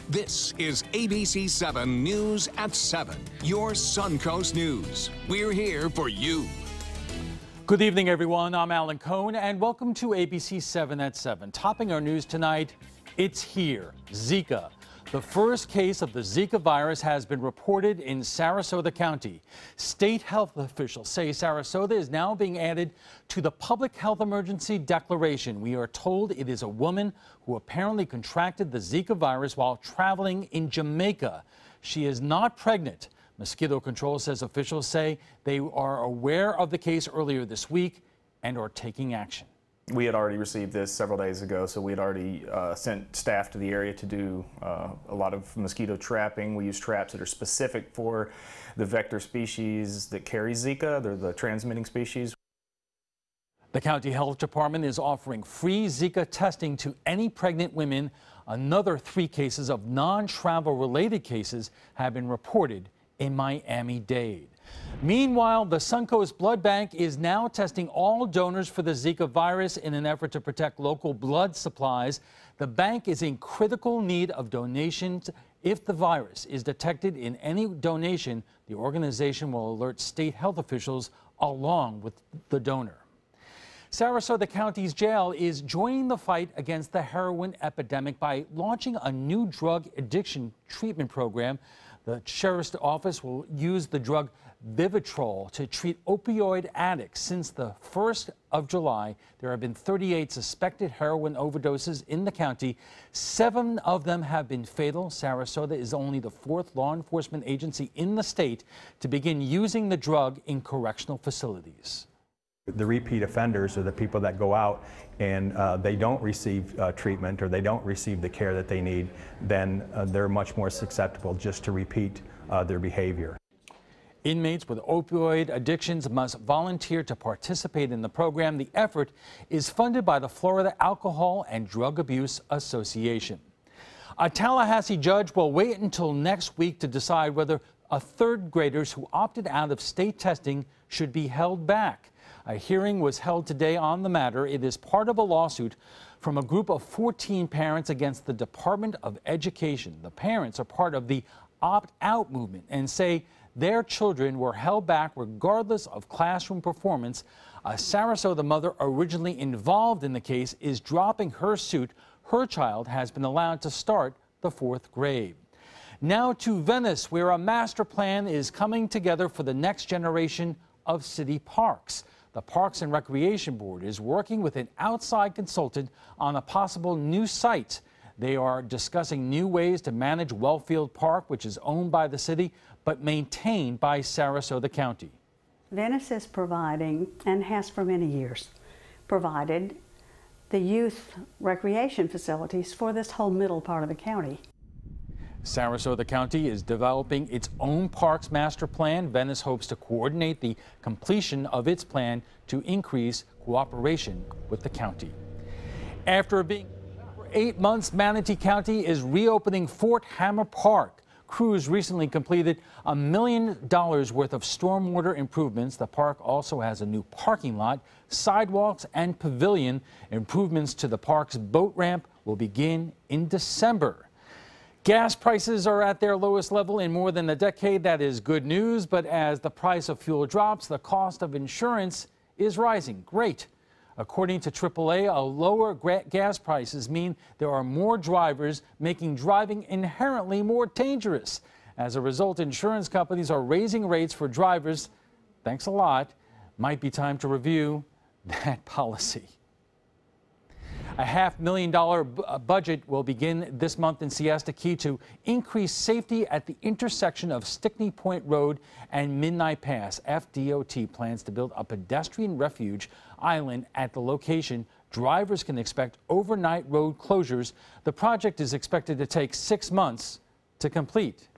This is ABC 7 News at 7, your Suncoast News. We're here for you. Good evening, everyone. I'm Alan Cohn, and welcome to ABC 7 at 7. Topping our news tonight, it's here, Zika. The first case of the Zika virus has been reported in Sarasota County. State health officials say Sarasota is now being added to the public health emergency declaration. We are told it is a woman who apparently contracted the Zika virus while traveling in Jamaica. She is not pregnant. Mosquito Control says officials say they are aware of the case earlier this week and are taking action. We had already received this several days ago, so we had already sent staff to the area to do a lot of mosquito trapping. We use traps that are specific for the vector species that carry Zika. They're the transmitting species. The county health department is offering free Zika testing to any pregnant women. Another 3 cases of non-travel related cases have been reported in Miami-Dade. Meanwhile, the Suncoast Blood Bank is now testing all donors for the Zika virus in an effort to protect local blood supplies. The bank is in critical need of donations. If the virus is detected in any donation, the organization will alert state health officials along with the donor. Sarasota County's jail is joining the fight against the heroin epidemic by launching a new drug addiction treatment program. The sheriff's office will use the drug Vivitrol to treat opioid addicts. Since the 1st of July, there have been 38 suspected heroin overdoses in the county. 7 of them have been fatal. Sarasota is only the 4th law enforcement agency in the state to begin using the drug in correctional facilities. The repeat offenders are the people that go out and they don't receive treatment or they don't receive the care that they need, then they're much more susceptible just to repeat their behavior. Inmates with opioid addictions must volunteer to participate in the program. The effort is funded by the Florida Alcohol and Drug Abuse Association. A Tallahassee judge will wait until next week to decide whether 3rd graders who opted out of state testing should be held back. A hearing was held today on the matter. It is part of a lawsuit from a group of 14 parents against the Department of Education. The parents are part of the opt-out movement and say their children were held back regardless of classroom performance. A Sarasota mother originally involved in the case is dropping her suit. Her child has been allowed to start the 4th grade. Now to Venice, where a master plan is coming together for the next generation of city parks. The Parks and Recreation Board is working with an outside consultant on a possible new site. They are discussing new ways to manage Wellfield Park, which is owned by the city but maintained by Sarasota County. Venice is providing, and has for many years, provided the youth recreation facilities for this whole middle part of the county. Sarasota County is developing its own parks master plan. Venice hopes to coordinate the completion of its plan to increase cooperation with the county. After being for 8 months, Manatee County is reopening Fort Hammer Park. Crews recently completed $1 million worth of stormwater improvements. The park also has a new parking lot, sidewalks, and pavilion. Improvements to the park's boat ramp will begin in December. Gas prices are at their lowest level in more than a decade. That is good news, but as the price of fuel drops, the cost of insurance is rising. Great. According to AAA, lower gas prices mean there are more drivers, making driving inherently more dangerous. As a result, insurance companies are raising rates for drivers. Thanks a lot. Might be time to review that policy. A $500,000 budget will begin this month in Siesta Key to increase safety at the intersection of Stickney Point Road and Midnight Pass. FDOT plans to build a pedestrian refuge island at the location. Drivers can expect overnight road closures. The project is expected to take 6 months to complete.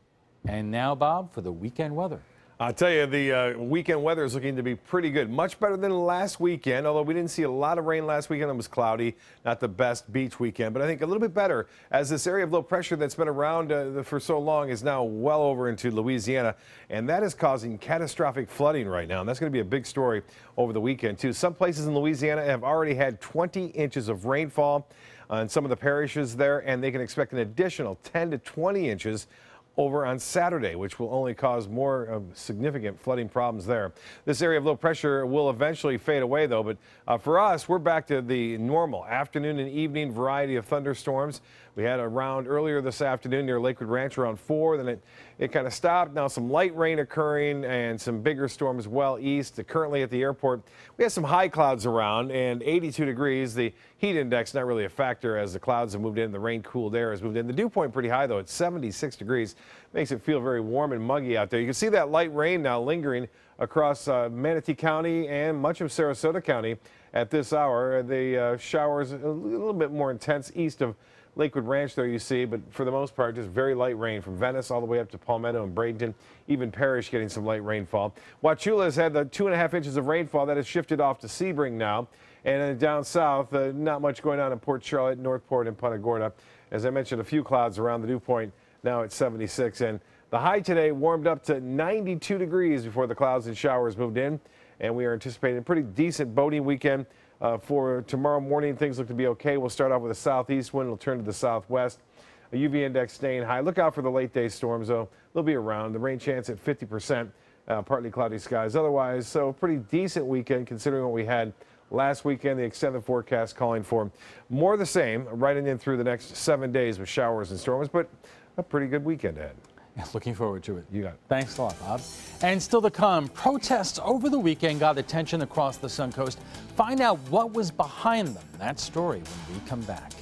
And now, Bob, for the weekend weather. I'll tell you, the weekend weather is looking to be pretty good. Much better than last weekend, although we didn't see a lot of rain last weekend. It was cloudy, not the best beach weekend, but I think a little bit better as this area of low pressure that's been around for so long is now well over into Louisiana, and that is causing catastrophic flooding right now. And that's going to be a big story over the weekend, too. Some places in Louisiana have already had 20 inches of rainfall. on some of the parishes there, and they can expect an additional 10 to 20 inches over on Saturday, which will only cause more significant flooding problems there. This area of low pressure will eventually fade away, though, but for us, we're back to the normal afternoon and evening variety of thunderstorms. We had a round earlier this afternoon near Lakewood Ranch around 4, then it kind of stopped. Now some light rain occurring and some bigger storms well east. Currently at the airport, we have some high clouds around and 82 degrees. The heat index not really a factor as the clouds have moved in. The rain cooled air has moved in. The dew point pretty high, though. It's 76 degrees. Makes it feel very warm and muggy out there. You can see that light rain now lingering across Manatee County and much of Sarasota County at this hour. The showers a little bit more intense east of Lakewood Ranch there you see, but for the most part, just very light rain from Venice all the way up to Palmetto and Bradenton, even Parrish getting some light rainfall. Wauchula has had the 2.5 inches of rainfall that has shifted off to Sebring now. And then down south, not much going on in Port Charlotte, Northport, and Punta Gorda. As I mentioned, a few clouds around the dew point now at 76. And the high today warmed up to 92 degrees before the clouds and showers moved in. And we are anticipating a pretty decent boating weekend. For tomorrow morning, things look to be okay. We'll start off with a southeast wind. It'll turn to the southwest. A UV index staying high. Look out for the late day storms, though. They'll be around. The rain chance at 50%. Partly cloudy skies otherwise. So pretty decent weekend considering what we had last weekend. The extended forecast calling for more of the same right in through the next 7 days with showers and storms, but a pretty good weekend ahead. Yeah, looking forward to it. You got it. Thanks a lot, Bob. And still to come, protests over the weekend got attention across the Suncoast. Find out what was behind them. That story when we come back.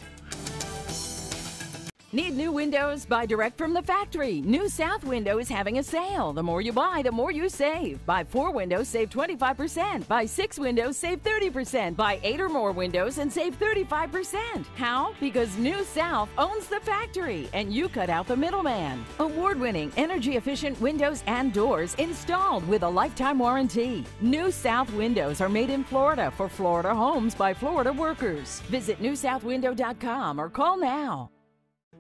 Need new windows? Buy direct from the factory. New South Window is having a sale. The more you buy, the more you save. Buy 4 windows, save 25%. Buy 6 windows, save 30%. Buy 8 or more windows and save 35%. How? Because New South owns the factory and you cut out the middleman. Award-winning, energy-efficient windows and doors installed with a lifetime warranty. New South Windows are made in Florida for Florida homes by Florida workers. Visit newsouthwindow.com or call now.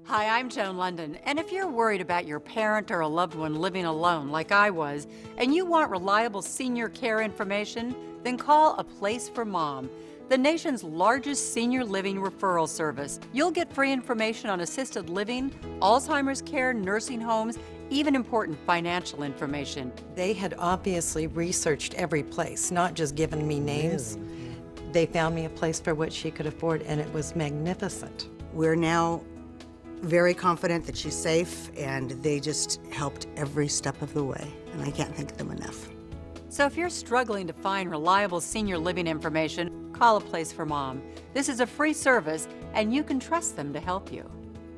Hi, I'm Joan London, and if you're worried about your parent or a loved one living alone like I was, and you want reliable senior care information, then call A Place for Mom, the nation's largest senior living referral service. You'll get free information on assisted living, Alzheimer's care, nursing homes, even important financial information. They had obviously researched every place, not just given me names. They found me a place for what she could afford, and it was magnificent. We're now very confident that she's safe, and they just helped every step of the way, and I can't thank them enough. So if you're struggling to find reliable senior living information, call A Place for Mom. This is a free service, and you can trust them to help you.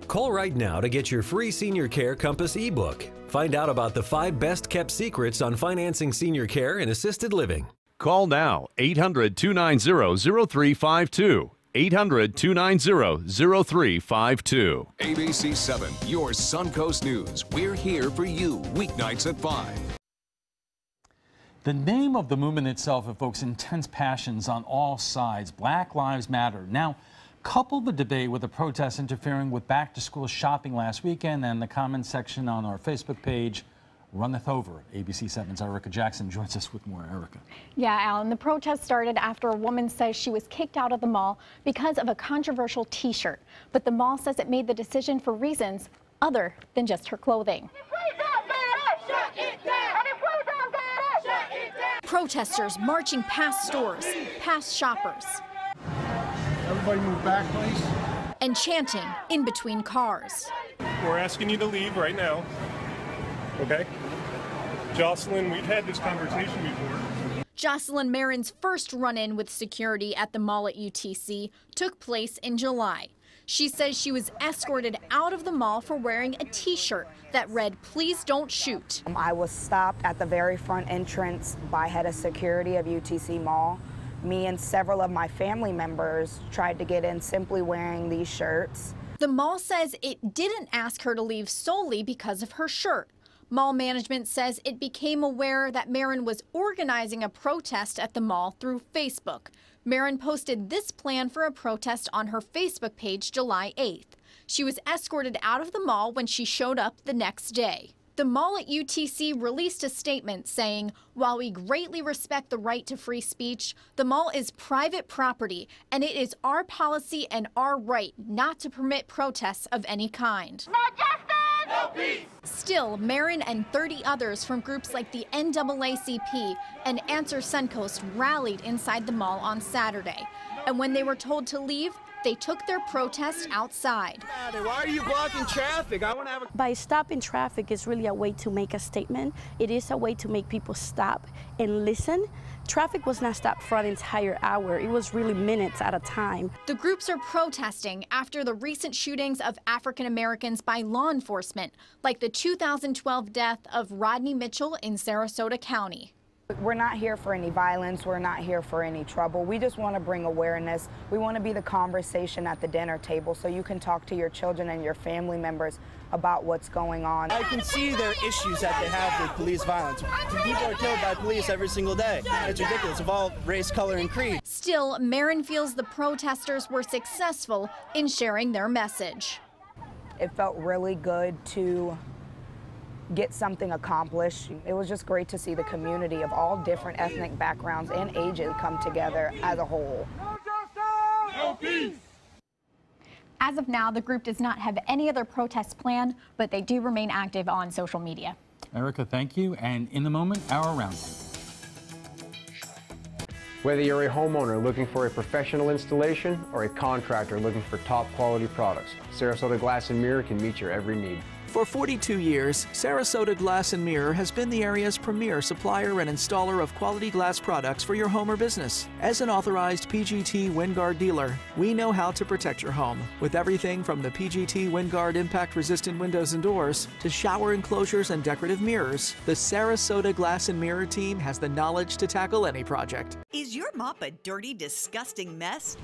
Call right now to get your free Senior Care Compass ebook. Find out about the 5 best-kept secrets on financing senior care and assisted living. Call now, 800-290-0352. 800-290-0352. ABC 7, your Suncoast News. We're here for you weeknights at 5. The name of the movement itself evokes intense passions on all sides. Black Lives Matter. Now, couple the debate with the protests interfering with back-to-school shopping last weekend, and the comment section on our Facebook page runneth over. ABC 7's Erica Jackson joins us with more. Erica. Yeah, Alan, the protest started after a woman says she was kicked out of the mall because of a controversial t-shirt. But the mall says it made the decision for reasons other than just her clothing. Protesters marching past stores, past shoppers. Everybody move back, please. And chanting in between cars. We're asking you to leave right now. Okay? Jocelyn, we've had this conversation before. Jocelyn Marin's first run-in with security at the mall at UTC took place in July. She says she was escorted out of the mall for wearing a t-shirt that read, "Please don't shoot." I was stopped at the very front entrance by head of security of UTC Mall. Me and several of my family members tried to get in simply wearing these shirts. The mall says it didn't ask her to leave solely because of her shirt. Mall management says it became aware that Marin was organizing a protest at the mall through Facebook. Marin posted this plan for a protest on her Facebook page July 8th. She was escorted out of the mall when she showed up the next day. The The mall at UTC released a statement saying, while we greatly respect the right to free speech, the mall is private property and it is our policy and our right not to permit protests of any kind. No justice! No peace! Still, Marin and 30 others from groups like the NAACP and Answer Suncoast rallied inside the mall on Saturday. And when they were told to leave, they took their protest outside. Why are you blocking traffic? I want to have By stopping traffic is really a way to make a statement. It is a way to make people stop and listen. Traffic was not stopped for an entire hour. It was really minutes at a time. The groups are protesting after the recent shootings of African Americans by law enforcement, like the 2012 death of Rodney Mitchell in Sarasota County. We're not here for any violence. We're not here for any trouble. We just want to bring awareness. We want to be the conversation at the dinner table so you can talk to your children and your family members about what's going on. I can see their issues that they have with police violence. People are killed by police every single day. It's ridiculous of all race, color, and creed. Still, Marin feels the protesters were successful in sharing their message. It felt really good to get something accomplished. It was just great to see the community of all different ethnic backgrounds and ages come together as a whole. No justice! No peace! As of now, the group does not have any other protests planned, but they do remain active on social media. Erica, thank you. And in the moment, our roundtable. Whether you're a homeowner looking for a professional installation or a contractor looking for top quality products, Sarasota Glass and Mirror can meet your every need. For 42 years, Sarasota Glass and Mirror has been the area's premier supplier and installer of quality glass products for your home or business. As an authorized PGT WinGuard dealer, we know how to protect your home with everything from the PGT WinGuard impact-resistant windows and doors to shower enclosures and decorative mirrors. The Sarasota Glass and Mirror team has the knowledge to tackle any project. Is your mop a dirty, disgusting mess?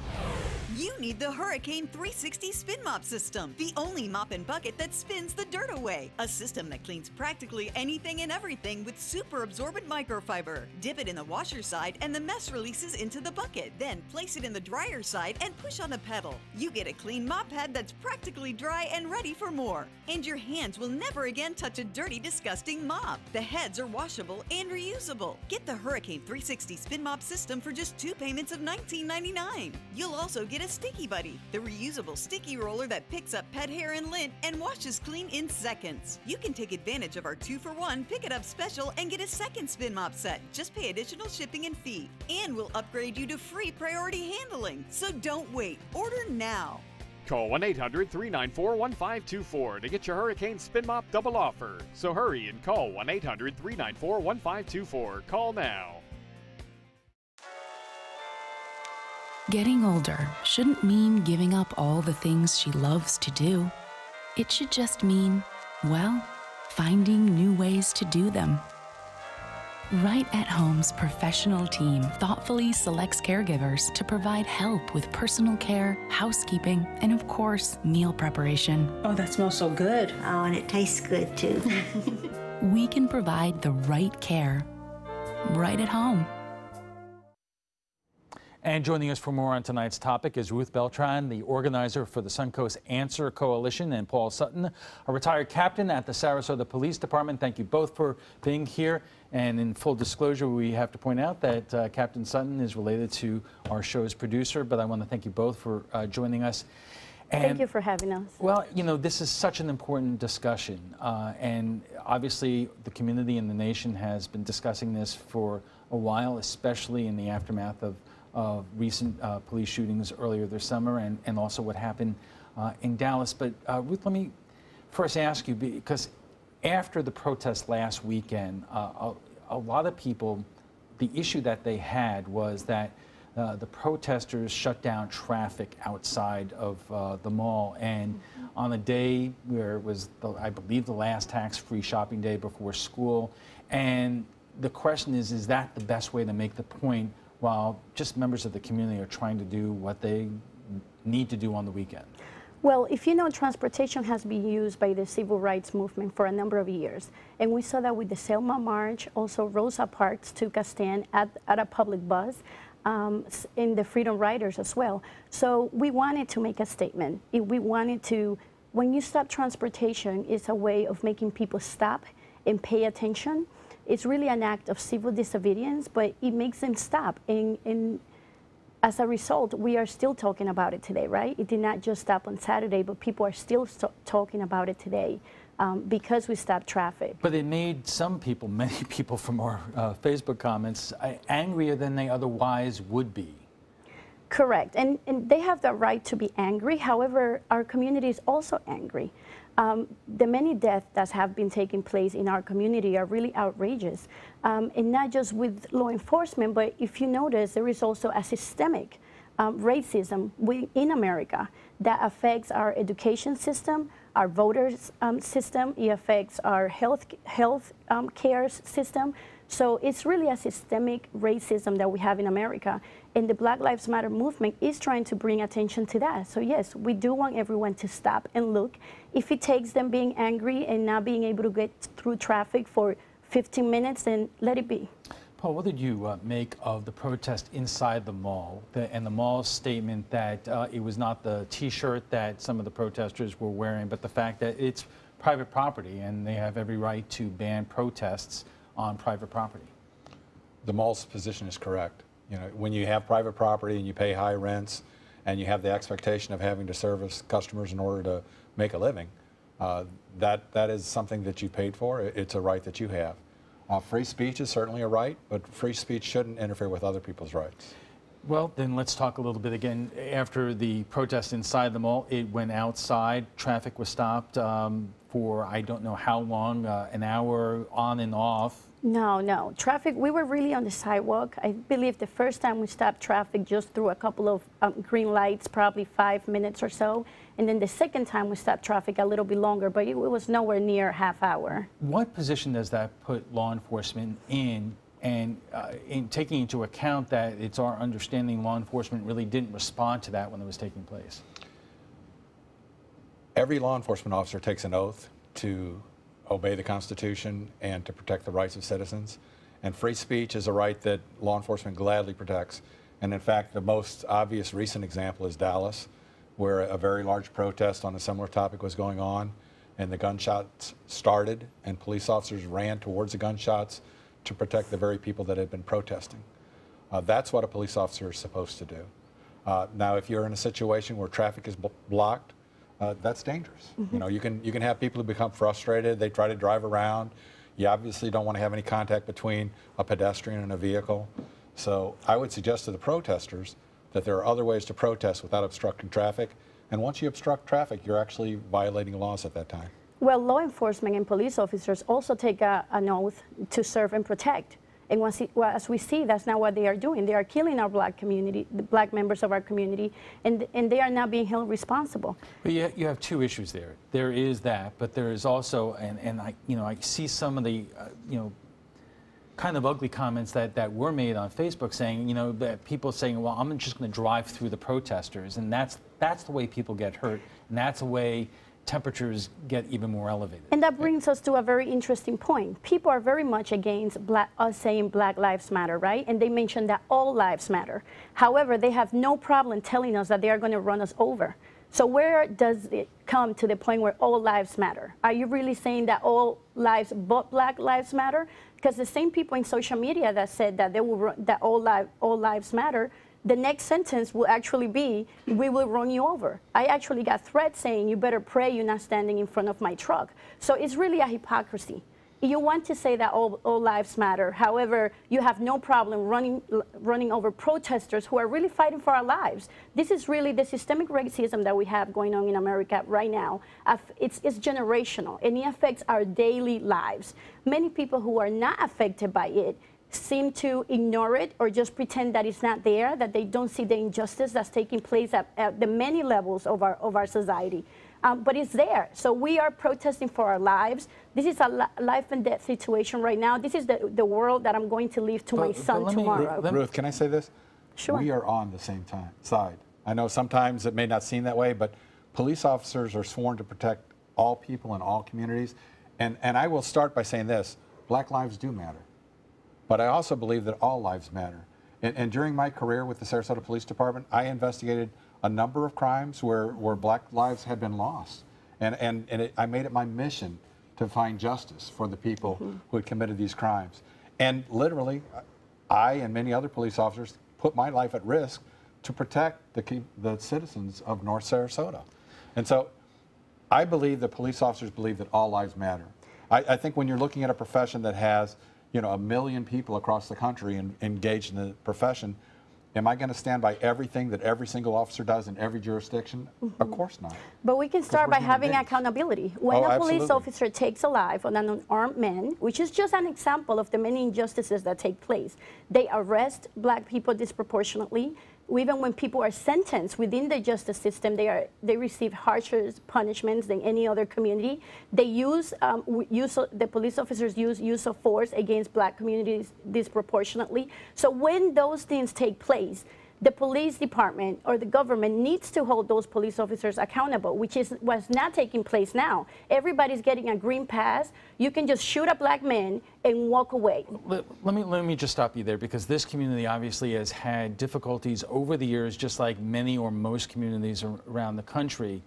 You need the Hurricane 360 Spin Mop System, the only mop and bucket that spins the dirt away. A system that cleans practically anything and everything with super absorbent microfiber. Dip it in the washer side and the mess releases into the bucket. Then place it in the dryer side and push on the pedal. You get a clean mop head that's practically dry and ready for more. And your hands will never again touch a dirty, disgusting mop. The heads are washable and reusable. Get the Hurricane 360 Spin Mop System for just 2 payments of $19.99. You'll also get a Sticky Buddy, the reusable sticky roller that picks up pet hair and lint and washes clean in seconds. You can take advantage of our 2-for-1 Pick It Up special and get a second spin mop set. Just pay additional shipping and fee. And we'll upgrade you to free priority handling. So don't wait. Order now. Call 1-800-394-1524 to get your Hurricane Spin Mop double offer. So hurry and call 1-800-394-1524. Call now. Getting older shouldn't mean giving up all the things she loves to do. It should just mean, well, finding new ways to do them. Right at Home's professional team thoughtfully selects caregivers to provide help with personal care, housekeeping, and of course, meal preparation. Oh, that smells so good. Oh, and it tastes good too. We can provide the right care right at home. And joining us for more on tonight's topic is Ruth Beltran, the organizer for the Suncoast Answer Coalition, and Paul Sutton, a retired captain at the Sarasota Police Department. Thank you both for being here. And in full disclosure, we have to point out that Captain Sutton is related to our show's producer, but I want to thank you both for joining us. And, thank you for having us. Well, you know, this is such an important discussion, and obviously the community and the nation has been discussing this for a while, especially in the aftermath of recent police shootings earlier this summer and also what happened in Dallas. But Ruth, let me first ask you, because after the protest last weekend, a lot of people, the issue that they had was that the protesters shut down traffic outside of the mall, and on a day where it was, I believe, the last tax-free shopping day before school. And the question is that the best way to make the point while just members of the community are trying to do what they need to do on the weekend? Well, if you know, transportation has been used by the civil rights movement for a number of years. And we saw that with the Selma March. Also, Rosa Parks took a stand at a public bus, in the Freedom Riders as well. So we wanted to make a statement. We wanted to, when you stop transportation, it's a way of making people stop and pay attention. It's really an act of civil disobedience, but it makes them stop. And as a result, we are still talking about it today, right? It did not just stop on Saturday, but people are still talking about it today because we stopped traffic. But it made some people, many people from our Facebook comments, angrier than they otherwise would be. Correct, and they have the right to be angry. However, our community is also angry. The many deaths that have been taking place in our community are really outrageous. And not just with law enforcement, but if you notice, there is also a systemic racism in America that affects our education system, our voters system, it affects our health care system. So it's really a systemic racism that we have in America. And the Black Lives Matter movement is trying to bring attention to that. So yes, we do want everyone to stop and look. If it takes them being angry and not being able to get through traffic for 15 minutes, then let it be. Paul, what did you make of the protest inside the mall and the mall's statement that it was not the T-shirt that some of the protesters were wearing, but the fact that it's private property and they have every right to ban protests on private property? The mall's position is correct. You know, when you have private property and you pay high rents and you have the expectation of having to service customers in order to make a living, that is something that you paid for. It's a right that you have. Free speech is certainly a right, but free speech shouldn't interfere with other people's rights. Well, then let's talk a little bit again. After the protest inside the mall, it went outside. Traffic was stopped for I don't know how long, an hour on and off. No. Traffic, we were really on the sidewalk. I believe the first time we stopped traffic just through a couple of green lights, probably 5 minutes or so. And then the second time we stopped traffic a little bit longer, but it was nowhere near half hour. What position does that put law enforcement in? And in taking into account that it's our understanding law enforcement really didn't respond to that when it was taking place? Every law enforcement officer takes an oath to obey the Constitution and to protect the rights of citizens. And free speech is a right that law enforcement gladly protects. And in fact, the most obvious recent example is Dallas, where a very large protest on a similar topic was going on, and the gunshots started, and police officers ran towards the gunshots to protect the very people that had been protesting. That's what a police officer is supposed to do. Now, if you're in a situation where traffic is blocked, that's dangerous. Mm-hmm. You know, you can have people who become frustrated. They try to drive around. You obviously don't want to have any contact between a pedestrian and a vehicle. So I would suggest to the protesters that there are other ways to protest without obstructing traffic. And once you obstruct traffic, you're actually violating laws at that time. Well, law enforcement and police officers also take an oath to serve and protect. And as we see, that's not what they are doing. They are killing our Black community, the Black members of our community, and they are not being held responsible. But you have two issues there. There is that, but there is also, and I see some of the, kind of ugly comments that were made on Facebook saying, that people saying, well, I'm just going to drive through the protesters, and that's the way people get hurt, and that's the way temperatures get even more elevated. And that brings us to a very interesting point. People are very much against us saying Black Lives Matter, right? And they mention that all lives matter. However, they have no problem telling us that they are going to run us over. So where does it come to the point where all lives matter? Are you really saying that all lives but Black lives matter? Because the same people in social media that said that that all lives matter, the next sentence will actually be, we will run you over. I actually got threats saying, you better pray you're not standing in front of my truck. So it's really a hypocrisy. You want to say that all lives matter. However, you have no problem running over protesters who are really fighting for our lives. This is really the systemic racism that we have going on in America right now. It's generational, and it affects our daily lives. Many people who are not affected by it seem to ignore it or just pretend that it's not there, that they don't see the injustice that's taking place at the many levels of our society. But it's there. So we are protesting for our lives. This is a life and death situation right now. This is the world that I'm going to leave to my son tomorrow. Ruth, can I say this? Sure. We are on the same side. I know sometimes it may not seem that way, but police officers are sworn to protect all people in all communities. And I will start by saying this, Black lives do matter. But I also believe that all lives matter. And during my career with the Sarasota Police Department, I investigated a number of crimes where Black lives had been lost. And I made it my mission to find justice for the people who had committed these crimes. And literally, I and many other police officers put my life at risk to protect the citizens of North Sarasota. And so I believe that police officers believe that all lives matter. I think when you're looking at a profession that has, you know, 1 million people across the country engaged in the profession, am I going to stand by everything that every single officer does in every jurisdiction? Of course not. But we can start by having accountability. When a police officer takes a life on an unarmed man, which is just an example of the many injustices that take place, they arrest black people disproportionately. Even when people are sentenced within the justice system, they receive harsher punishments than any other community. They the police officers use of force against black communities disproportionately. So when those things take place, the police department or the government needs to hold those police officers accountable, which is what's not taking place now. Everybody's getting a green pass. You can just shoot a black man and walk away. Let me just stop you there, because this community obviously has had difficulties over the years, just like many or most communities around the country.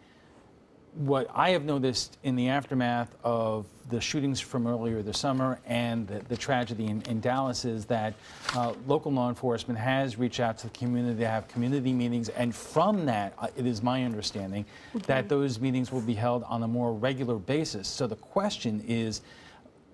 What I have noticed in the aftermath of the shootings from earlier this summer and the tragedy in Dallas is that local law enforcement has reached out to the community to have community meetings, and from that, it is my understanding that those meetings will be held on a more regular basis. So the question is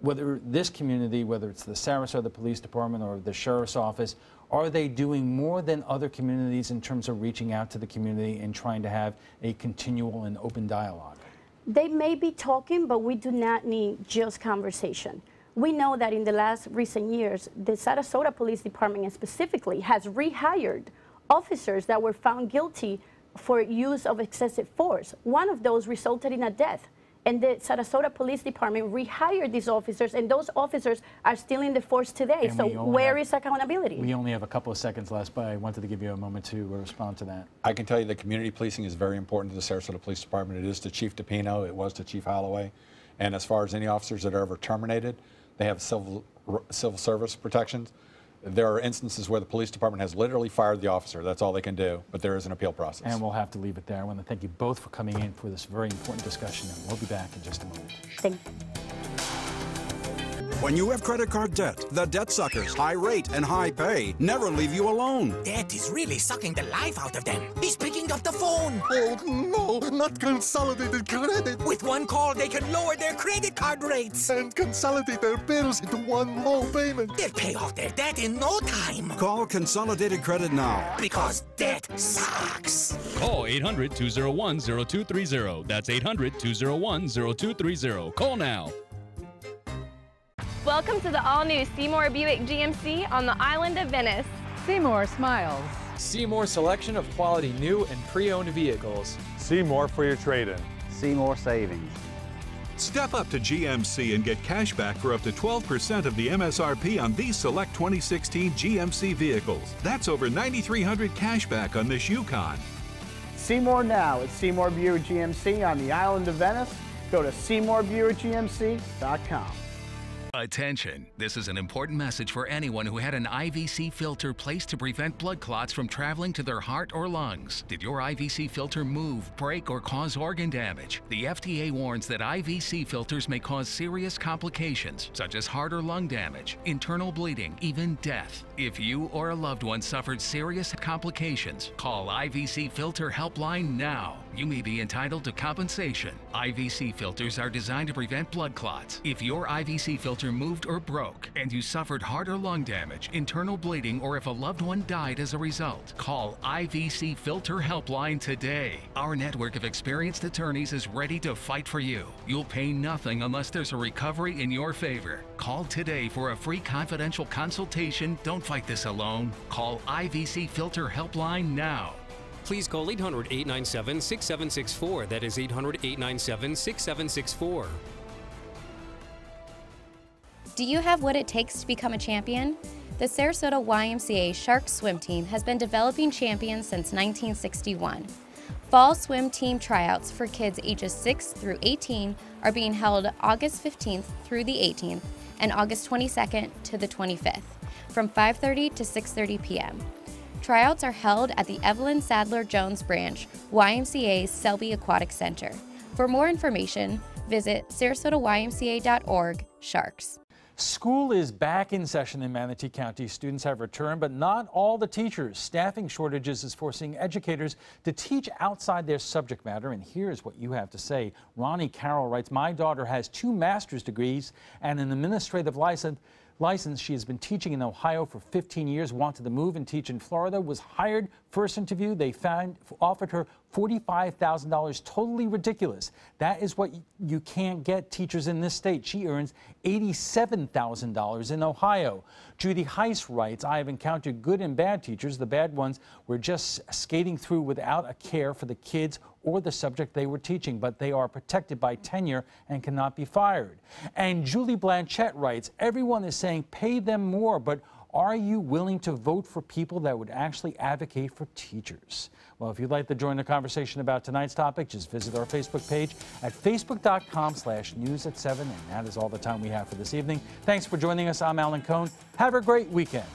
whether this community, whether it's the Sarasota Police Department or the Sheriff's Office, are they doing more than other communities in terms of reaching out to the community and trying to have a continual and open dialogue? They may be talking, but we do not need just conversation. We know that in the last recent years, the Sarasota Police Department specifically has rehired officers that were found guilty for use of excessive force. One of those resulted in a death. And the Sarasota Police Department rehired these officers, and those officers are still in the force today. And so where is accountability? We only have a couple of seconds left, but I wanted to give you a moment to respond to that. I can tell you that community policing is very important to the Sarasota Police Department. It is to Chief DePino, it was to Chief Holloway. And as far as any officers that are ever terminated, they have civil service protections. There are instances where the police department has literally fired the officer. That's all they can do, but there is an appeal process. And we'll have to leave it there. I want to thank you both for coming in for this very important discussion, and we'll be back in just a moment. Thank you. When you have credit card debt, the debt suckers, high rate and high pay, never leave you alone. Debt is really sucking the life out of them. He's picking up the phone. Oh, no, not Consolidated Credit. With one call, they can lower their credit card rates. And consolidate their bills into one low payment. They'll pay off their debt in no time. Call Consolidated Credit now. Because debt sucks. Call 800-201-0230. That's 800-201-0230. Call now. Welcome to the all-new Seymour Buick GMC on the island of Venice. Seymour smiles. Seymour selection of quality new and pre-owned vehicles. Seymour for your trade-in. Seymour savings. Step up to GMC and get cash back for up to 12% of the MSRP on these select 2016 GMC vehicles. That's over $9,300 cash back on this Yukon. Seymour now at Seymour Buick GMC on the island of Venice. Go to SeymourBuickGMC.com. Attention, this is an important message for anyone who had an IVC filter placed to prevent blood clots from traveling to their heart or lungs. Did your IVC filter move, break, or cause organ damage? The FDA warns that IVC filters may cause serious complications, such as heart or lung damage, internal bleeding, even death. If you or a loved one suffered serious complications, call IVC Filter Helpline now. You may be entitled to compensation. IVC filters are designed to prevent blood clots. If your IVC filter moved or broke and you suffered heart or lung damage, internal bleeding, or if a loved one died as a result, call IVC Filter Helpline today. Our network of experienced attorneys is ready to fight for you. You'll pay nothing unless there's a recovery in your favor. Call today for a free confidential consultation. Don't fight this alone. Call IVC Filter Helpline now. Please call 800-897-6764. That is 800-897-6764. Do you have what it takes to become a champion? The Sarasota YMCA Shark Swim Team has been developing champions since 1961. Fall swim team tryouts for kids ages 6 through 18 are being held August 15th through the 18th and August 22nd to the 25th from 5:30 to 6:30 p.m. Tryouts are held at the Evelyn Sadler Jones branch, YMCA's Selby Aquatic Center. For more information, Visit SarasotaYMCA.org/sharks. School is back in session in Manatee County. Students have returned, but not all the teachers. Staffing shortages is forcing educators to teach outside their subject matter. And here's what you have to say. Ronnie Carroll writes, my daughter has 2 master's degrees and an administrative license. She has been teaching in Ohio for 15 years, wanted to move and teach in Florida, was hired. First interview, they offered her $45,000, totally ridiculous. That is what you can't get teachers in this state. She earns $87,000 in Ohio. Judy Heiss writes, I have encountered good and bad teachers. The bad ones were just skating through without a care for the kids or the subject they were teaching, but they are protected by tenure and cannot be fired. And Julie Blanchette writes, everyone is saying pay them more, but are you willing to vote for people that would actually advocate for teachers? Well, if you'd like to join the conversation about tonight's topic, just visit our Facebook page at facebook.com/news at 7. And that is all the time we have for this evening. Thanks for joining us. I'm Alan Cohn. Have a great weekend.